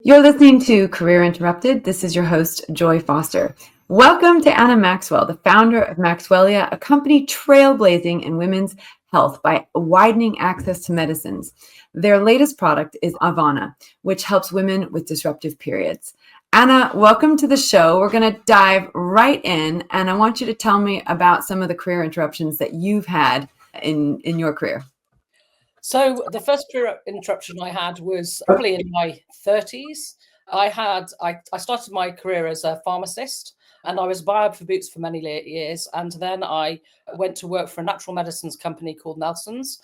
You're listening to Career Interrupted. This is your host, Joy Foster. Welcome to Anna Maxwell, the founder of Maxwellia, a company trailblazing in women's health by widening access to medicines. Their latest product is Avana, which helps women with disruptive periods. Anna, welcome to the show. We're going to dive right in, and I want you to tell me about some of the career interruptions that you've had in your career. So the first career interruption I had was probably in my 30s. I started my career as a pharmacist, and I was buyer for Boots for many years. And then I went to work for a natural medicines company called Nelson's.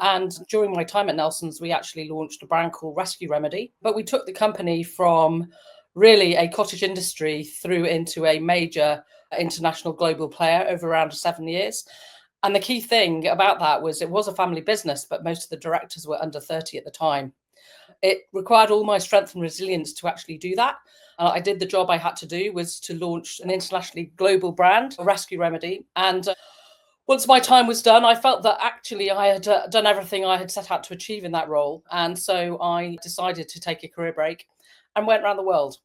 And during my time at Nelson's, we actually launched a brand called Rescue Remedy. But we took the company from really a cottage industry through into a major international global player over around 7 years. And the key thing about that was it was a family business, but most of the directors were under 30 at the time. It required all my strength and resilience to actually do that. I did the job I had to do, was to launch an internationally global brand, a Rescue Remedy. And once my time was done, I felt that actually I had done everything I had set out to achieve in that role. And so I decided to take a career break and went around the world.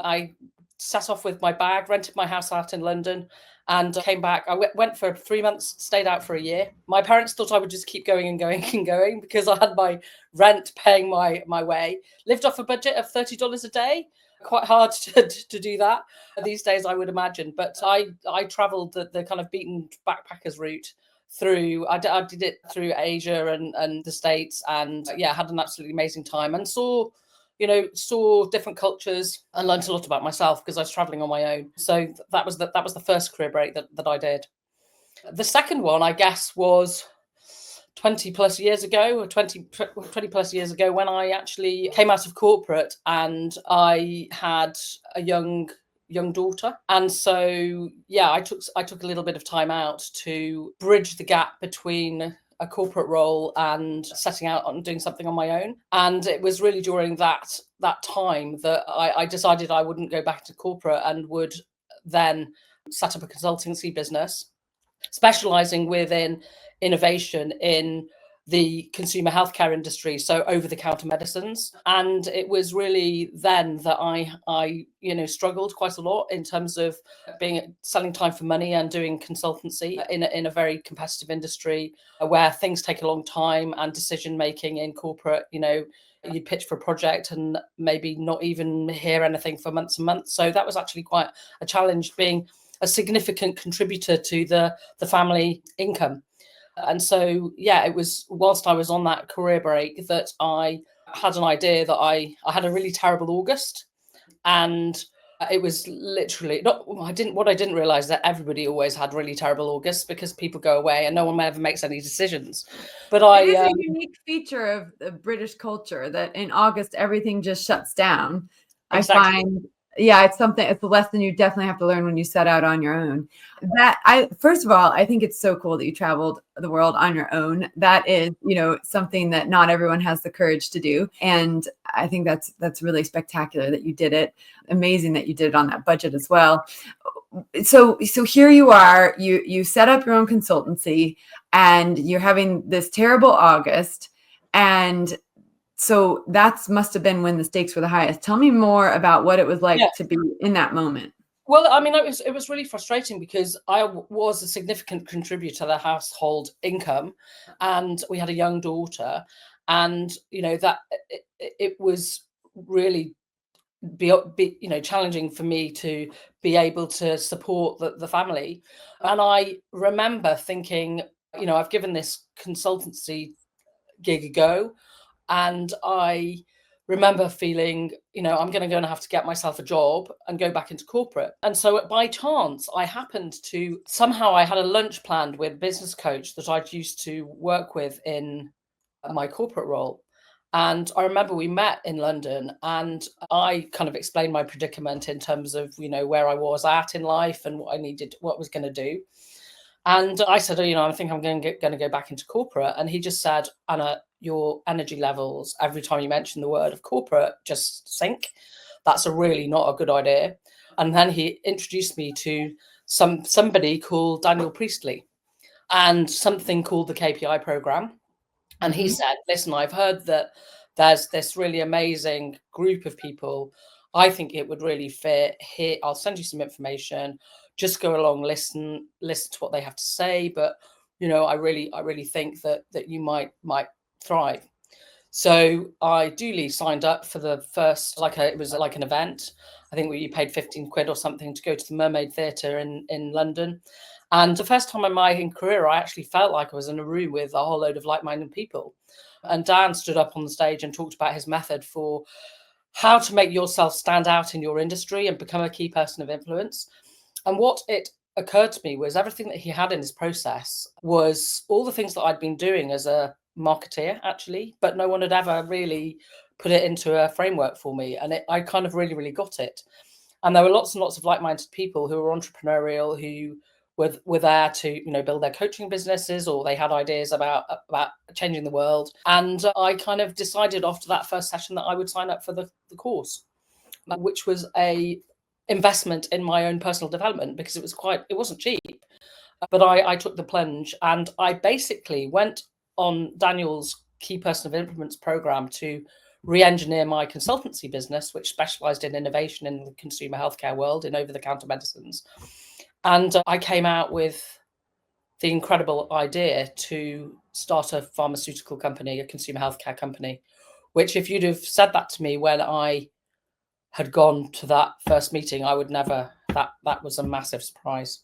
I set off with my bag, rented my house out in London, and came back. I went for 3 months, stayed out for a year. My parents thought I would just keep going and going and going because I had my rent paying my way. Lived off a budget of $30 a day. Quite hard to do that these days, I would imagine. But I traveled the kind of beaten backpackers route through. I did it through Asia and the States, and yeah, had an absolutely amazing time and saw different cultures and learned a lot about myself because I was traveling on my own. So that was the first career break that I did. The second one, I guess, was 20 plus years ago when I actually came out of corporate and I had a young daughter. And so, yeah, I took a little bit of time out to bridge the gap between a corporate role and setting out on doing something on my own. And it was really during that time that I decided I wouldn't go back to corporate and would then set up a consultancy business specializing within innovation in the consumer healthcare industry, so over-the-counter medicines. And it was really then that I struggled quite a lot in terms of selling time for money and doing consultancy in a very competitive industry where things take a long time, and decision making in corporate, you pitch for a project and maybe not even hear anything for months and months. So that was actually quite a challenge, being a significant contributor to the family income. And so, yeah, it was whilst I was on that career break that I had an idea that I had a really terrible August. And it was literally what I didn't realize that everybody always had really terrible August because people go away and no one ever makes any decisions. But it is a unique feature of the British culture that in August everything just shuts down. Exactly. I find, yeah, it's a lesson you definitely have to learn when you set out on your own. First of all, I think it's so cool that you traveled the world on your own. That is, something that not everyone has the courage to do. And I think that's really spectacular that you did it. Amazing that you did it on that budget as well. So here you are, you set up your own consultancy and you're having this terrible August. And so that must have been when the stakes were the highest. Tell me more about what it was like to be in that moment. Well, I mean, it was really frustrating because I was a significant contributor to the household income, and we had a young daughter, and that it was really challenging for me to be able to support the family. And I remember thinking, I've given this consultancy gig a go, and I remember feeling, I'm going to have to get myself a job and go back into corporate. And so by chance, I had a lunch planned with a business coach that I'd used to work with in my corporate role. And I remember we met in London and I kind of explained my predicament in terms of, where I was at in life and what I was going to do. And I said, I think I'm going to go back into corporate. And he just said, Anna, your energy levels, every time you mention the word of corporate, just sink. That's really not a good idea. And then he introduced me to somebody called Daniel Priestley and something called the KPI program. And he said, listen, I've heard that there's this really amazing group of people. I think it would really fit here. I'll send you some information. Just go along, listen to what they have to say. But I really think that you might thrive. So I duly signed up for the first, it was like an event. I think you paid 15 quid or something to go to the Mermaid Theatre in London. And the first time in my career, I actually felt like I was in a room with a whole load of like-minded people. And Dan stood up on the stage and talked about his method for how to make yourself stand out in your industry and become a key person of influence. And what it occurred to me was everything that he had in his process was all the things that I'd been doing as a marketeer, actually, but no one had ever really put it into a framework for me. And I kind of really, really got it. And there were lots and lots of like-minded people who were entrepreneurial, who were there to build their coaching businesses, or they had ideas about changing the world. And I kind of decided after that first session that I would sign up for the course, which was a investment in my own personal development, because it wasn't cheap. But I took the plunge, and I basically went on Daniel's Key Person of Influence program to re-engineer my consultancy business, which specialized in innovation in the consumer healthcare world, in over-the-counter medicines. And I came out with the incredible idea to start a pharmaceutical company, a consumer healthcare company, which, if you'd have said that to me when I had gone to that first meeting, I would never, that was a massive surprise.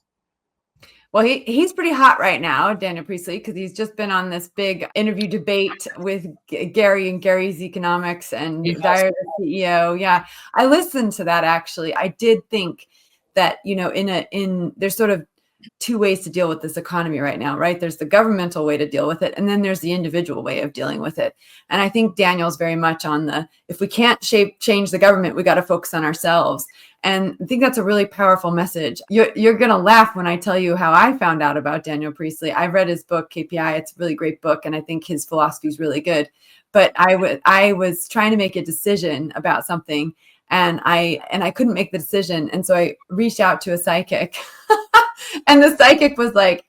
Well, he's pretty hot right now, Daniel Priestley, because he's just been on this big interview debate with Gary and Gary's Economics and Dyer, the CEO. Yeah, I listened to that, actually. I did think that, there's sort of two ways to deal with this economy right now, right? There's the governmental way to deal with it, and then there's the individual way of dealing with it. And I think Daniel's very much on if we can't change the government, we got to focus on ourselves. And I think that's a really powerful message. You're going to laugh when I tell you how I found out about Daniel Priestley. I've read his book, KPI. It's a really great book, and I think his philosophy is really good. But I was trying to make a decision about something, and I couldn't make the decision. And so I reached out to a psychic. And the psychic was like,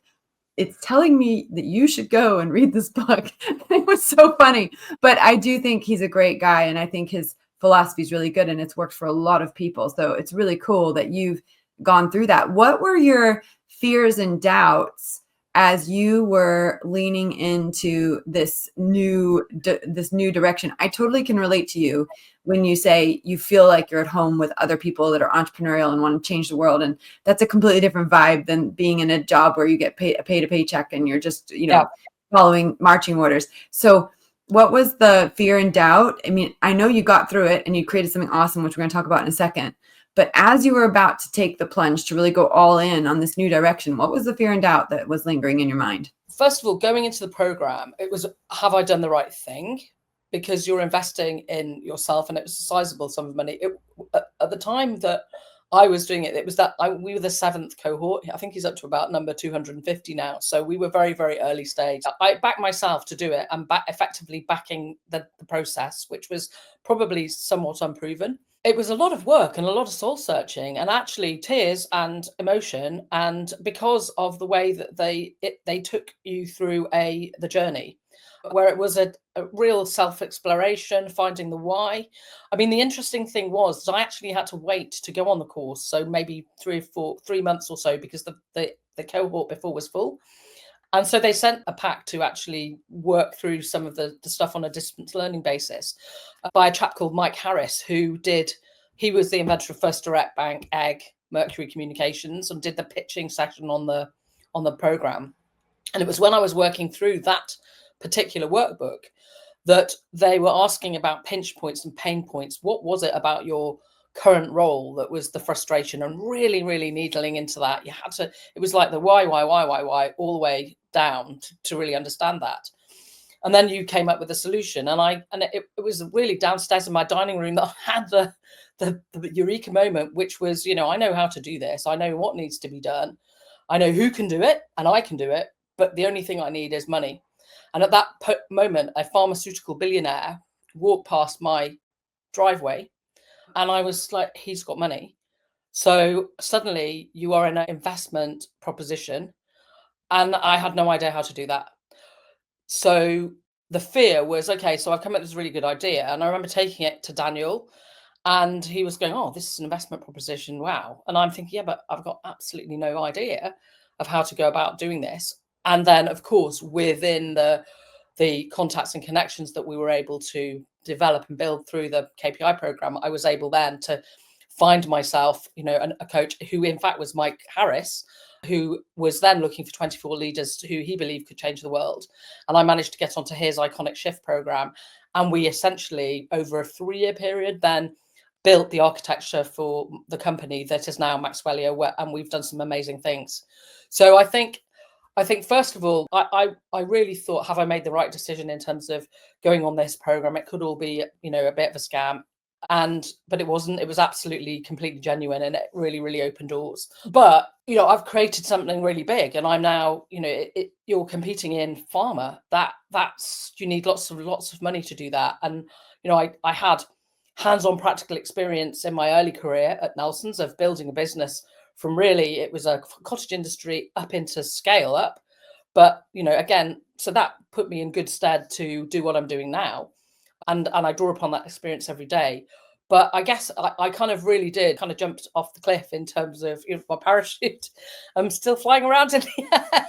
it's telling me that you should go and read this book. It was so funny. But I do think he's a great guy, and I think his philosophy is really good, and it's worked for a lot of people. So it's really cool that you've gone through that. What were your fears and doubts as you were leaning into this new direction? I totally can relate to you when you say you feel like you're at home with other people that are entrepreneurial and want to change the world. And that's a completely different vibe than being in a job where you get paid a paycheck and you're just, following marching orders. So what was the fear and doubt? I mean, I know you got through it and you created something awesome, which we're going to talk about in a second. But as you were about to take the plunge to really go all in on this new direction, what was the fear and doubt that was lingering in your mind? First of all, going into the program, it was, have I done the right thing? Because you're investing in yourself, and it was a sizable sum of money. At the time that I was doing it, it was we were the 7th cohort. I think he's up to about number 250 now. So we were very, very early stage. I backed myself to do it, and effectively backing the process, which was probably somewhat unproven. It was a lot of work and a lot of soul searching, and actually tears and emotion. And because of the way that they took you through the journey, where it was a real self-exploration, finding the why. I mean, the interesting thing was that I actually had to wait to go on the course. So maybe 3 months or so, because the cohort before was full. And so they sent a pack to actually work through some of the stuff on a distance learning basis by a chap called Mike Harris, he was the inventor of First Direct Bank, Egg, Mercury Communications, and did the pitching session on the program. And it was when I was working through that particular workbook that they were asking about pinch points and pain points. What was it about your current role that was the frustration? And really, really needling into that. It was like the why, all the way down to really understand that. And then you came up with a solution. And it was really downstairs in my dining room that I had the eureka moment, which was, I know how to do this. I know what needs to be done. I know who can do it, and I can do it. But the only thing I need is money. And at that moment, a pharmaceutical billionaire walked past my driveway, and I was like, he's got money. So suddenly you are in an investment proposition, and I had no idea how to do that. So the fear was, okay, so I've come up with this really good idea. And I remember taking it to Daniel, and he was going, oh, this is an investment proposition. Wow. And I'm thinking, yeah, but I've got absolutely no idea of how to go about doing this. And then, of course, within the contacts and connections that we were able to develop and build through the KPI program, I was able then to find myself, a coach who in fact was Mike Harris, who was then looking for 24 leaders who he believed could change the world. And I managed to get onto his Iconic Shift program. And we essentially, over a 3-year period, then built the architecture for the company that is now Maxwellia, and we've done some amazing things. So I think first of all, I really thought, have I made the right decision in terms of going on this program? It could all be, a bit of a scam. But it wasn't. It was absolutely completely genuine, and it really, really opened doors. But I've created something really big, and I'm now, you're competing in pharma. That's you need lots of money to do that. And I had hands-on practical experience in my early career at Nelson's of building a business from really, it was a cottage industry up into scale up. But again, so that put me in good stead to do what I'm doing now. And I draw upon that experience every day. But I guess I kind of really did kind of jumped off the cliff in terms of my parachute. I'm still flying around in the air.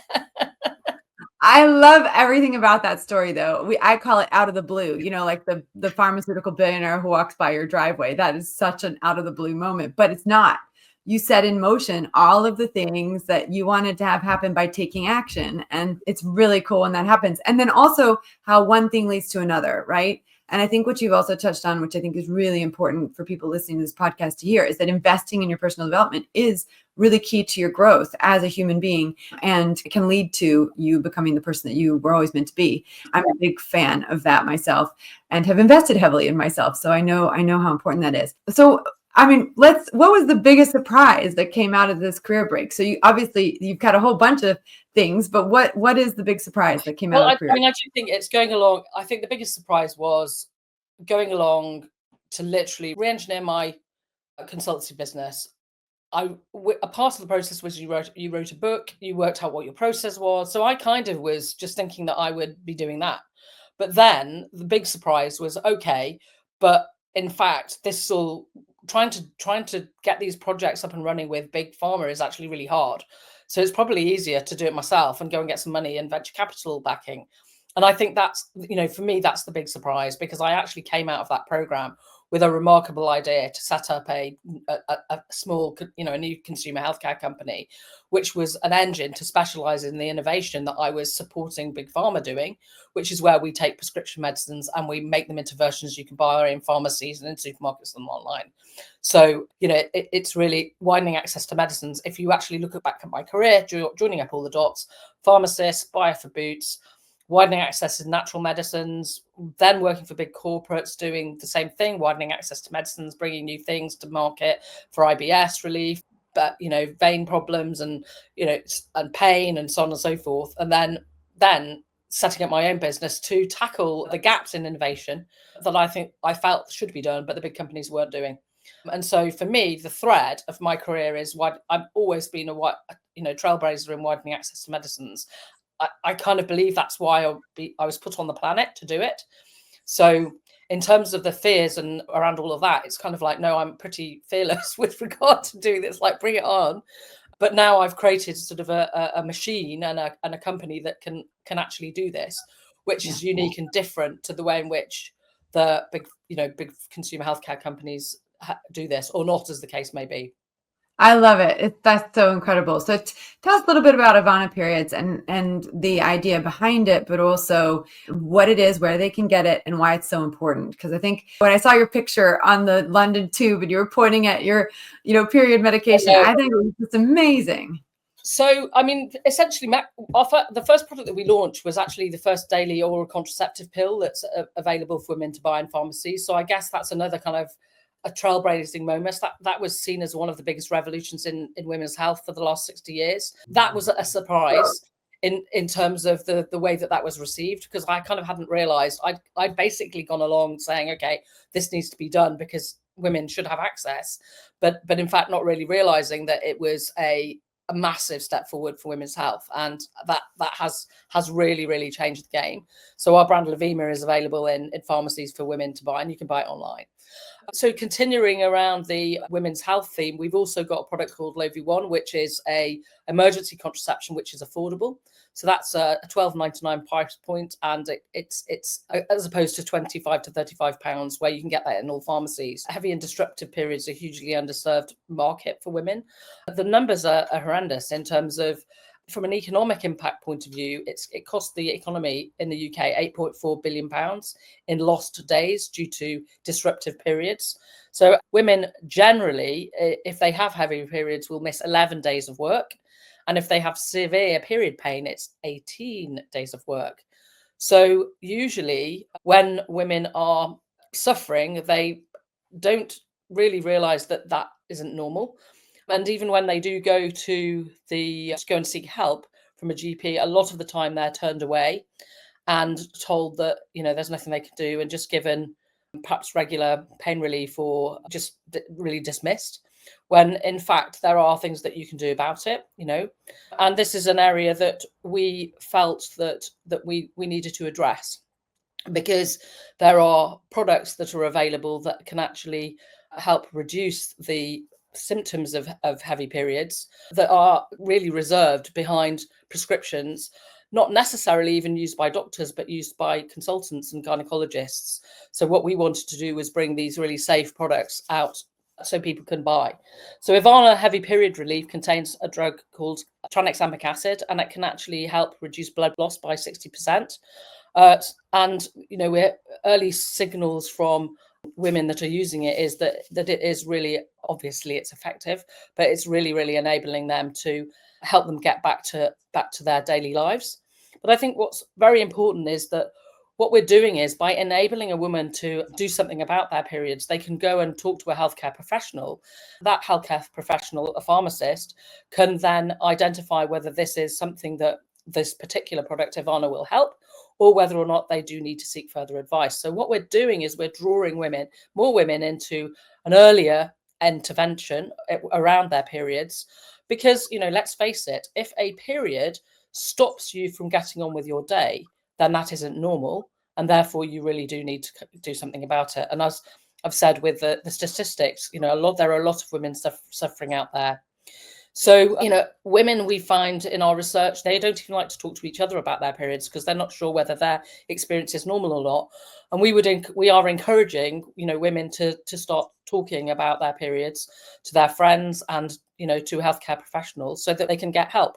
I love everything about that story, though. I call it out of the blue, like the pharmaceutical billionaire who walks by your driveway. That is such an out of the blue moment, but it's not. You set in motion all of the things that you wanted to have happen by taking action. And it's really cool when that happens. And then also how one thing leads to another, right? And I think what you've also touched on, which I think is really important for people listening to this podcast to hear, is that investing in your personal development is really key to your growth as a human being and can lead to you becoming the person that you were always meant to be. I'm a big fan of that myself and have invested heavily in myself. So I know how important that is. So what was the biggest surprise that came out of this career break? So you've got a whole bunch of things, but what is the big surprise that came out of the career? I do think it's going along. I think the biggest surprise was going along to literally re-engineer my consultancy business. A part of the process was you wrote a book, you worked out what your process was. So I kind of was just thinking that I would be doing that. But then the big surprise was, okay, but in fact, this all trying to get these projects up and running with big pharma is actually really hard. So it's probably easier to do it myself and go and get some money and venture capital backing. And I think that's, for me, that's the big surprise, because I actually came out of that program with a remarkable idea to set up a small, a new consumer healthcare company, which was an engine to specialize in the innovation that I was supporting Big Pharma doing, which is where we take prescription medicines and we make them into versions you can buy in pharmacies and in supermarkets and online. So, it's really widening access to medicines. If you actually look back at my career, joining up all the dots, pharmacist, buyer for Boots, widening access to natural medicines, then working for big corporates, doing the same thing, widening access to medicines, bringing new things to market for IBS relief, but, vein problems and, and pain and so on and so forth. And then setting up my own business to tackle the gaps in innovation that I felt should be done, but the big companies weren't doing. And so for me, the thread of my career is I've always been a trailblazer in widening access to medicines. I kind of believe that's why I was put on the planet to do it. So in terms of the fears and around all of that, it's kind of like, no, I'm pretty fearless with regard to doing this, like bring it on. But now I've created sort of a machine and a company that can actually do this, which is unique and different to the way in which the big consumer healthcare companies do this, or not, as the case may be. I love it. That's so incredible. So tell us a little bit about Ivana Periods and the idea behind it, but also what it is, where they can get it, and why it's so important. Because I think when I saw your picture on the London tube and you were pointing at your, period medication, I think it was just amazing. So, essentially, the first product that we launched was actually the first daily oral contraceptive pill that's available for women to buy in pharmacies. So I guess that's another kind of a trailblazing moment. That was seen as one of the biggest revolutions in women's health for the last 60 years. That was a surprise in terms of the way that was received, because I kind of hadn't realized. I'd basically gone along saying, okay, this needs to be done because women should have access, but in fact not really realizing that it was a a massive step forward for women's health, and that has really changed the game. So our brand Lavima is available in pharmacies for women to buy, and you can buy it online. So continuing around the women's health theme, we've also got a product called Lovi One, which is a emergency contraception, which is affordable. So that's a £12.99 price point, and it's as opposed to £25 to £35, where you can get that in all pharmacies. Heavy and disruptive periods are a hugely underserved market for women. The numbers are horrendous in terms of, from an economic impact point of view, it cost the economy in the UK £8.4 billion in lost days due to disruptive periods. So women generally, if they have heavy periods, will miss 11 days of work. And if they have severe period pain, it's 18 days of work. So usually when women are suffering, they don't really realize that that isn't normal. And even when they do go to go and seek help from a GP, a lot of the time they're turned away and told that, there's nothing they can do, and just given perhaps regular pain relief, or just really dismissed, when in fact there are things that you can do about it, And this is an area that we felt that we needed to address, because there are products that are available that can actually help reduce the symptoms of heavy periods, that are really reserved behind prescriptions, not necessarily even used by doctors, but used by consultants and gynecologists. So what we wanted to do was bring these really safe products out so people can buy. So Ivana Heavy Period Relief contains a drug called tranexamic acid, and it can actually help reduce blood loss by 60%. And we're early signals from women that are using it is that it is really, obviously it's effective, but it's really enabling them to help them get back to their daily lives. But I think what's very important is that what we're doing is, by enabling a woman to do something about their periods, they can go and talk to a healthcare professional. That healthcare professional, a pharmacist, can then identify whether this is something that this particular product Ivana will help, or whether or not they do need to seek further advice. So what we're doing is we're drawing more women into an earlier intervention around their periods, because, let's face it, if a period stops you from getting on with your day, then that isn't normal, and therefore you really do need to do something about it. And as I've said with the statistics, there are a lot of women suffering out there. So, women, we find in our research, they don't even like to talk to each other about their periods, because they're not sure whether their experience is normal or not. And we are encouraging, women to start talking about their periods to their friends and, to healthcare professionals, so that they can get help.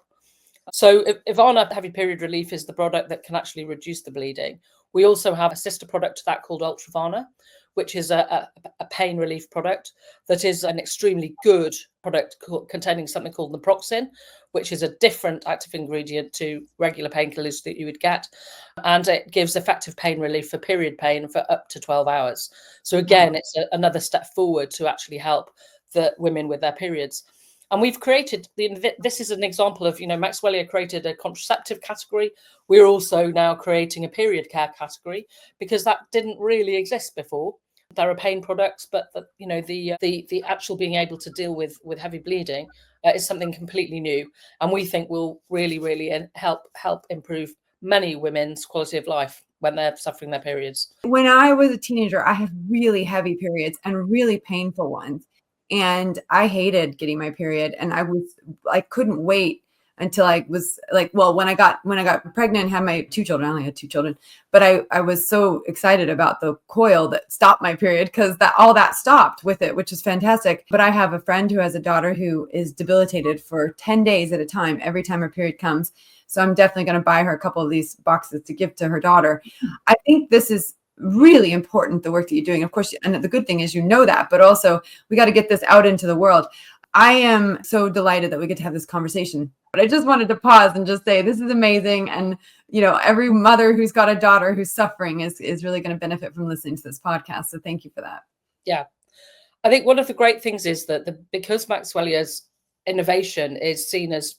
So Ivana Heavy Period Relief is the product that can actually reduce the bleeding. We also have a sister product to that called Ultravana, which is a pain relief product that is an extremely good product containing something called naproxen, which is a different active ingredient to regular painkillers that you would get. And it gives effective pain relief for period pain for up to 12 hours. So again, it's another step forward to actually help the women with their periods. And we've created, this is an example of, Maxwellia created a contraceptive category. We're also now creating a period care category, because that didn't really exist before. There are pain products, but the actual being able to deal with heavy bleeding is something completely new, and we think will really help improve many women's quality of life when they're suffering their periods. When I was a teenager, I had really heavy periods and really painful ones. And I hated getting my period, and I couldn't wait until I was when I got pregnant and had my 2 children. I only had 2 children, but I was so excited about the coil that stopped my period, because all that stopped with it, which is fantastic. But I have a friend who has a daughter who is debilitated for 10 days at a time every time her period comes. So I'm definitely going to buy her a couple of these boxes to give to her daughter. I think this is really important, the work that you're doing, of course. And the good thing is, that, but also we got to get this out into the world. I am so delighted that we get to have this conversation, but I just wanted to pause and just say, this is amazing. And, every mother who's got a daughter who's suffering is really going to benefit from listening to this podcast. So thank you for that. Yeah. I think one of the great things is that because Maxwellia's innovation is seen as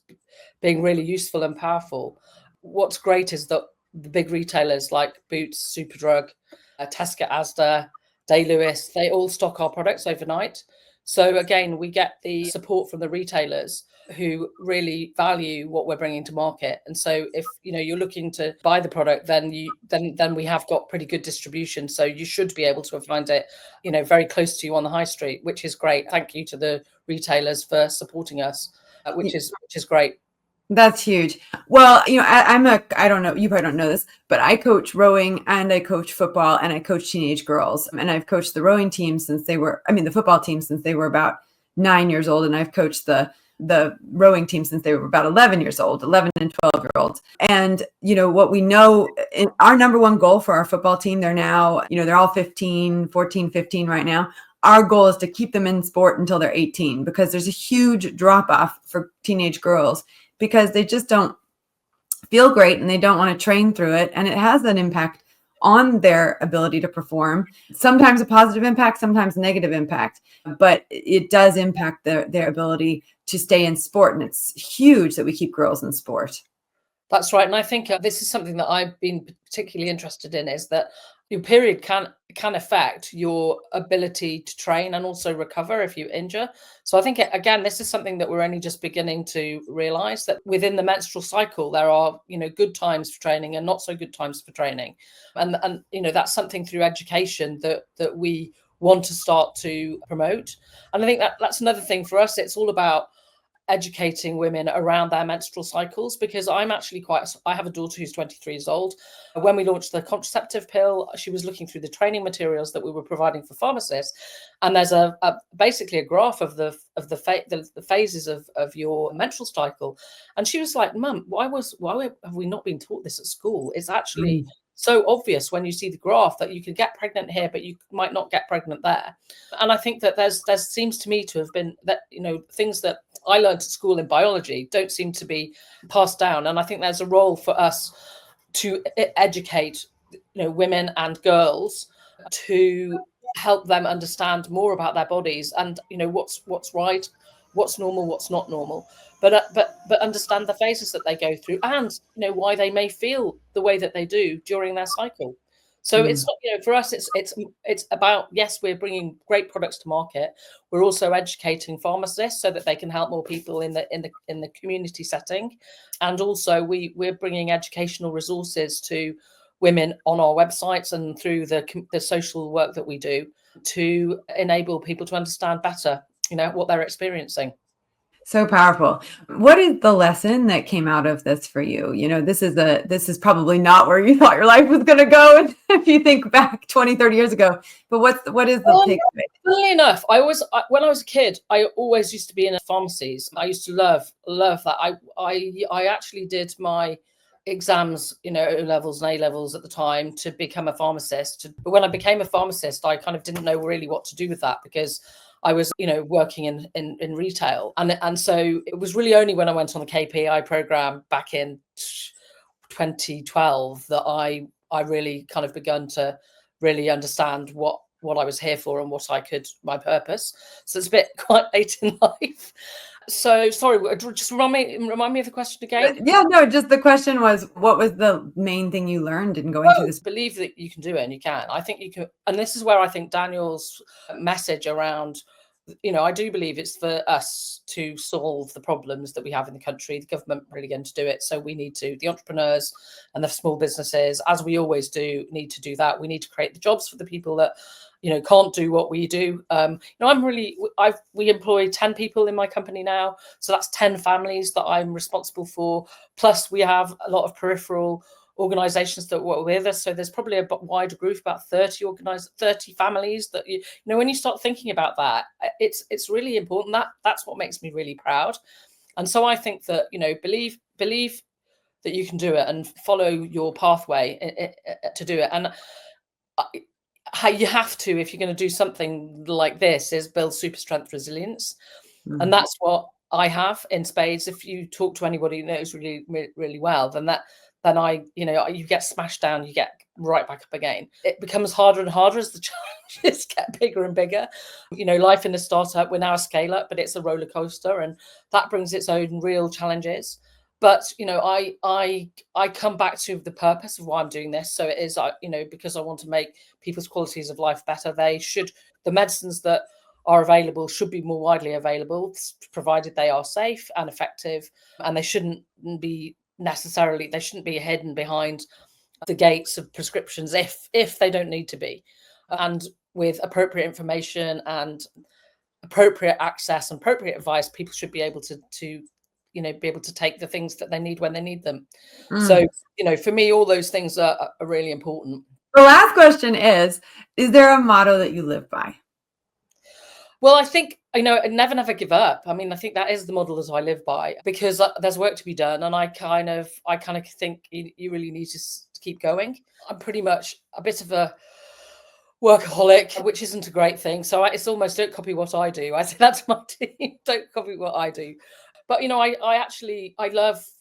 being really useful and powerful, what's great is that the big retailers like Boots, Superdrug, Tesco, Asda, Day Lewis, they all stock our products overnight. So again, we get the support from the retailers who really value what we're bringing to market. And so if you're looking to buy the product, then we have got pretty good distribution. So you should be able to find it, very close to you on the high street, which is great. Thank you to the retailers for supporting us, which is great. That's huge. Well, I don't know, you probably don't know this, but I coach rowing and I coach football and I coach teenage girls. And I've coached the rowing team the football team since they were about 9 years old. And I've coached the rowing team since they were about 11 years old, 11 and 12-year-olds. And, what we know, in our number one goal for our football team, they're now, they're all 14, 15 right now. Our goal is to keep them in sport until they're 18, because there's a huge drop off for teenage girls because they just don't feel great and they don't want to train through it. And it has an impact on their ability to perform, sometimes a positive impact, sometimes negative impact, but it does impact their ability to stay in sport. And it's huge that we keep girls in sport. That's right. And I think this is something that I've been particularly interested in, is that your period can affect your ability to train and also recover if you injure. So I think, again, this is something that we're only just beginning to realize, that within the menstrual cycle, there are, good times for training and not so good times for training. And that's something through education that we want to start to promote. And I think that's another thing for us. It's all about educating women around their menstrual cycles, because I have a daughter who's 23 years old. When we launched the contraceptive pill, she was looking through the training materials that we were providing for pharmacists, and there's basically a graph of the phases of your menstrual cycle, and she was like, "Mum, why have we not been taught this at school? It's actually so obvious when you see the graph that you can get pregnant here, but you might not get pregnant there." And I think that there seems to me to have been that, things that I learned at school in biology don't seem to be passed down. And I think there's a role for us to educate, women and girls, to help them understand more about their bodies and, what's right, what's normal, what's not normal, but understand the phases that they go through, and why they may feel the way that they do during their cycle. So it's not, for us, it's about, yes, we're bringing great products to market. We're also educating pharmacists so that they can help more people in the community setting, and also we're bringing educational resources to women on our websites and through the social work that we do to enable people to understand better, what they're experiencing. So powerful. What is the lesson that came out of this for you? This is probably not where you thought your life was going to go if you think back 20, 30 years ago. But what is the takeaway? Funnily enough, when I was a kid, I always used to be in pharmacies. I used to love that. I actually did my exams, O levels and A levels at the time, to become a pharmacist. But when I became a pharmacist, I kind of didn't know really what to do with that, because I was, working in retail. And so it was really only when I went on the KPI program back in 2012 that I really kind of begun to really understand what I was here for and my purpose. So it's a bit quite late in life. So sorry, just remind me of the question again. Yeah, no, just the question was, what was the main thing you learned in going through this? Believe that you can do it, and you can. I think you can. And this is where I think Daniel's message around, I do believe it's for us to solve the problems that we have in the country. The government really going to do it. So we need to, the entrepreneurs and the small businesses, as we always do, need to do that. We need to create the jobs for the people that, can't do what we do. We employ 10 people in my company now. So that's 10 families that I'm responsible for. Plus we have a lot of peripheral organizations that work with us. So there's probably a wider group, about 30 families that, when you start thinking about that, it's really important. That's what makes me really proud. And so I think that, believe that you can do it and follow your pathway to do it. And how you have to, if you're going to do something like this, is build super strength resilience. Mm-hmm. And that's what I have in spades. If you talk to anybody who knows really, really well, then you get smashed down, you get right back up again. It becomes harder and harder as the challenges get bigger and bigger. Life in a startup, we're now a scale up, but it's a roller coaster, and that brings its own real challenges. But I come back to the purpose of why I'm doing this. So it is, because I want to make people's qualities of life better. The medicines that are available should be more widely available, provided they are safe and effective, and they shouldn't be hidden behind the gates of prescriptions if they don't need to be. And with appropriate information and appropriate access and appropriate advice, people should be able to be able to take the things that they need when they need them. So for me, all those things are really important. The last question is there a motto that you live by? Well, I think, never give up. I mean, I think that is the model that I live by, because there's work to be done. And I kind of think you really need to keep going. I'm pretty much a bit of a workaholic, which isn't a great thing. So it's almost, don't copy what I do. I say that to my team, don't copy what I do. But,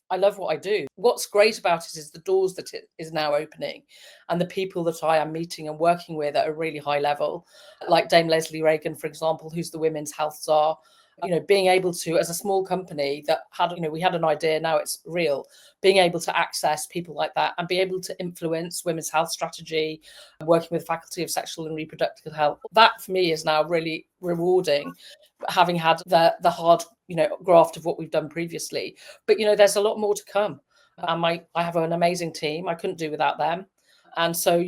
I love what I do. What's great about it is the doors that it is now opening, and the people that I am meeting and working with at a really high level, like Dame Leslie Reagan, for example, who's the Women's Health Czar. Being able to, as a small company that had, we had an idea, now it's real, being able to access people like that and be able to influence women's health strategy, working with Faculty of Sexual and Reproductive Health, that for me is now really rewarding, having had the hard, graft of what we've done previously. But, there's a lot more to come. I have an amazing team. I couldn't do without them. And so,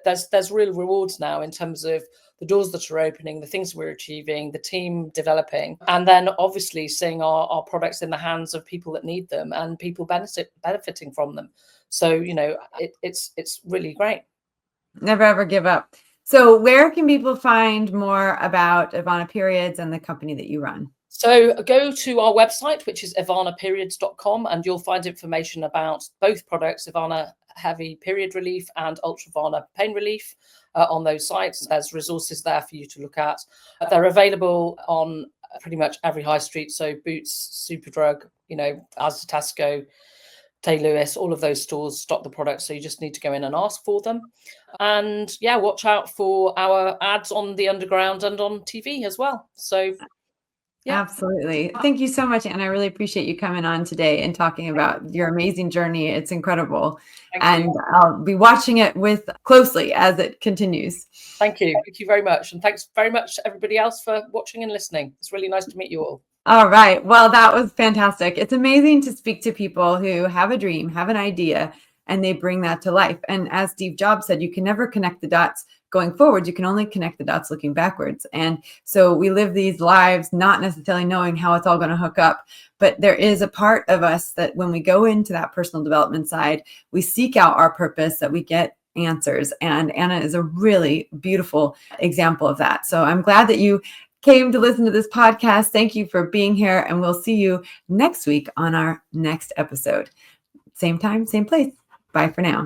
there's real rewards now in terms of the doors that are opening, the things we're achieving, the team developing, and then obviously seeing our products in the hands of people that need them and people benefiting from them. So, it's really great. Never ever give up. So where can people find more about Ivana Periods and the company that you run? So go to our website, which is ivanaperiods.com, and you'll find information about both products, Ivana Heavy Period Relief and Ultra Ivana Pain Relief, on those sites. There's resources there for you to look at. They're available on pretty much every high street. So Boots, Superdrug, Asda, Tesco, Tay Lewis, all of those stores stock the products. So you just need to go in and ask for them. And yeah, watch out for our ads on the underground and on TV as well. So yeah. Absolutely. Thank you so much, Anna. I really appreciate you coming on today and talking about your amazing journey. It's incredible. Thank you. I'll be watching it closely as it continues. Thank you. Thank you very much. And thanks very much to everybody else for watching and listening. It's really nice to meet you all. All right. Well, that was fantastic. It's amazing to speak to people who have a dream, have an idea, and they bring that to life. And as Steve Jobs said, you can never connect the dots going forward. You can only connect the dots looking backwards. And so we live these lives not necessarily knowing how it's all going to hook up, but there is a part of us that when we go into that personal development side, we seek out our purpose, that we get answers. And Anna is a really beautiful example of that. So I'm glad that you came to listen to this podcast. Thank you for being here. And we'll see you next week on our next episode. Same time, same place. Bye for now.